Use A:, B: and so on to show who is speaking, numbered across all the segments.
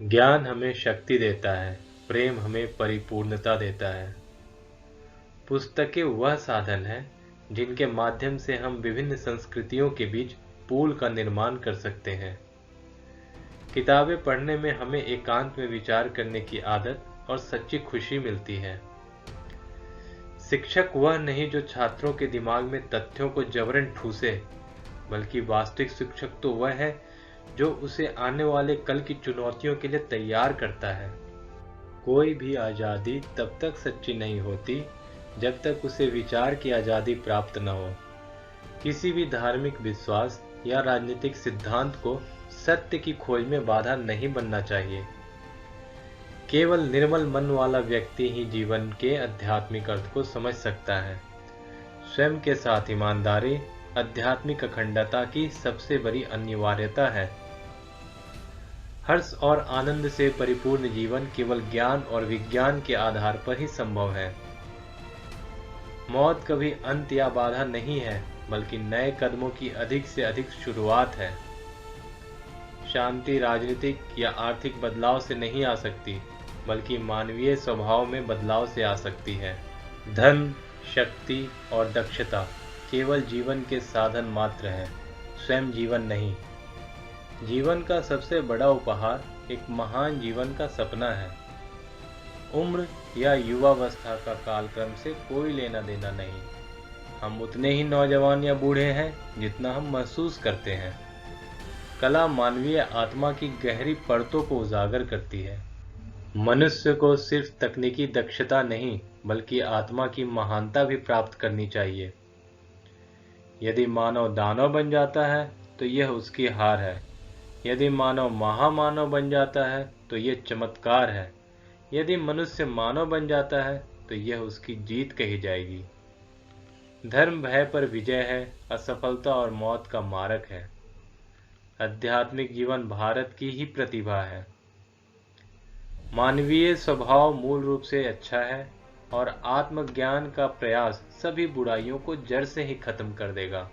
A: ज्ञान हमें शक्ति देता है, प्रेम हमें परिपूर्णता देता है। पुस्तकें वह साधन है जिनके माध्यम से हम विभिन्न संस्कृतियों के बीच पुल का निर्माण कर सकते हैं। किताबें पढ़ने में हमें एकांत में विचार करने की आदत और सच्ची खुशी मिलती है। शिक्षक वह नहीं जो छात्रों के दिमाग में तथ्यों को जबरन ठूसे, बल्कि वास्तविक शिक्षक तो वह है जो उसे आने वाले कल की चुनौतियों के लिए तैयार करता है। कोई भी आज़ादी तब तक सच्ची नहीं होती जब तक उसे विचार की आज़ादी प्राप्त न हो। किसी भी धार्मिक विश्वास या राजनीतिक सिद्धांत को सत्य की खोज में बाधा नहीं बनना चाहिए। केवल निर्मल मन वाला व्यक्ति ही जीवन के आध्यात्मिक अर्थ को समझ सकता है। स्वयं के साथ ईमानदारी आध्यात्मिक अखंडता की सबसे बड़ी अनिवार्यता है। हर्ष और आनंद से परिपूर्ण जीवन केवल ज्ञान और विज्ञान के आधार पर ही संभव है। मौत कभी अंत या बाधा नहीं है, बल्कि नए कदमों की अधिक से अधिक शुरुआत है। शांति राजनीतिक या आर्थिक बदलाव से नहीं आ सकती, बल्कि मानवीय स्वभाव में बदलाव से आ सकती है। धन, शक्ति और दक्षता केवल जीवन के साधन मात्र हैं, स्वयं जीवन नहीं। जीवन का सबसे बड़ा उपहार एक महान जीवन का सपना है। उम्र या युवावस्था का कालक्रम से कोई लेना देना नहीं। हम उतने ही नौजवान या बूढ़े हैं जितना हम महसूस करते हैं। कला मानवीय आत्मा की गहरी परतों को उजागर करती है। मनुष्य को सिर्फ तकनीकी दक्षता नहीं, बल्कि आत्मा की महानता भी प्राप्त करनी चाहिए। यदि मानव दानव बन जाता है तो यह उसकी हार है। यदि मानव महामानव बन जाता है तो यह चमत्कार है। यदि मनुष्य मानव बन जाता है तो यह उसकी जीत कही जाएगी। धर्म भय पर विजय है, असफलता और मौत का मारक है। आध्यात्मिक जीवन भारत की ही प्रतिभा है। मानवीय स्वभाव मूल रूप से अच्छा है और आत्मज्ञान का प्रयास सभी बुराइयों को जड़ से ही खत्म कर देगा।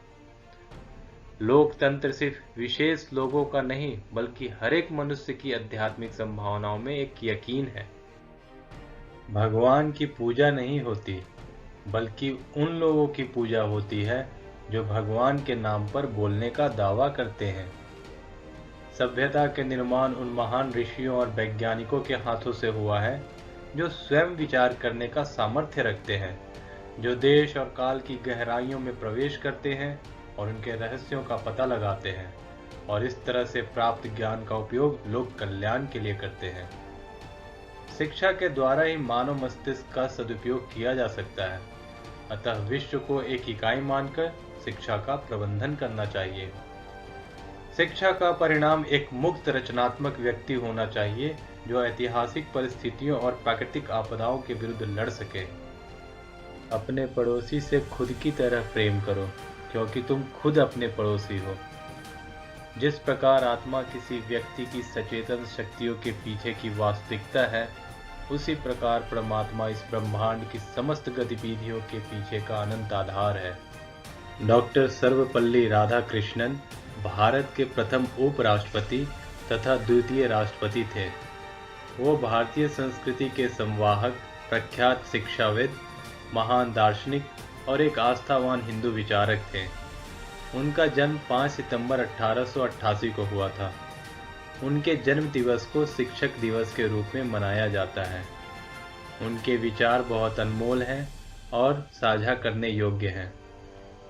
A: लोकतंत्र सिर्फ विशेष लोगों का नहीं, बल्कि हर एक मनुष्य की आध्यात्मिक संभावनाओं में एक यकीन है। भगवान की पूजा नहीं होती, बल्कि उन लोगों की पूजा होती है जो भगवान के नाम पर बोलने का दावा करते हैं। सभ्यता के निर्माण उन महान ऋषियों और वैज्ञानिकों के हाथों से हुआ है जो स्वयं विचार करने का सामर्थ्य रखते हैं, जो देश और काल की गहराइयों में प्रवेश करते हैं और उनके रहस्यों का पता लगाते हैं और इस तरह से प्राप्त ज्ञान का उपयोग लोक कल्याण के लिए करते हैं। शिक्षा के द्वारा ही मानव मस्तिष्क का सदुपयोग किया जा सकता है। अतः विश्व को एक इकाई मानकर शिक्षा का प्रबंधन करना चाहिए। शिक्षा का परिणाम एक मुक्त रचनात्मक व्यक्ति होना चाहिए जो ऐतिहासिक परिस्थितियों और प्राकृतिक आपदाओं के विरुद्ध लड़ सके। अपने पड़ोसी से खुद की तरह प्रेम करो, क्योंकि तुम खुद अपने पड़ोसी हो। जिस प्रकार आत्मा किसी व्यक्ति की सचेतन शक्तियों के पीछे की वास्तविकता है, उसी प्रकार परमात्मा इस ब्रह्मांड की समस्त गतिविधियों के पीछे का अनंत आधार है। डॉक्टर सर्वपल्ली राधाकृष्णन भारत के प्रथम उपराष्ट्रपति तथा द्वितीय राष्ट्रपति थे। वो भारतीय संस्कृति के संवाहक, प्रख्यात शिक्षाविद, महान दार्शनिक और एक आस्थावान हिंदू विचारक थे। उनका जन्म 5 सितंबर 1888 को हुआ था। उनके जन्म दिवस को शिक्षक दिवस के रूप में मनाया जाता है। उनके विचार बहुत अनमोल हैं और साझा करने योग्य हैं।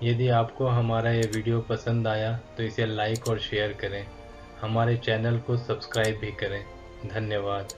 A: यदि आपको हमारा ये वीडियो पसंद आया तो इसे लाइक और शेयर करें। हमारे चैनल को सब्सक्राइब भी करें। धन्यवाद।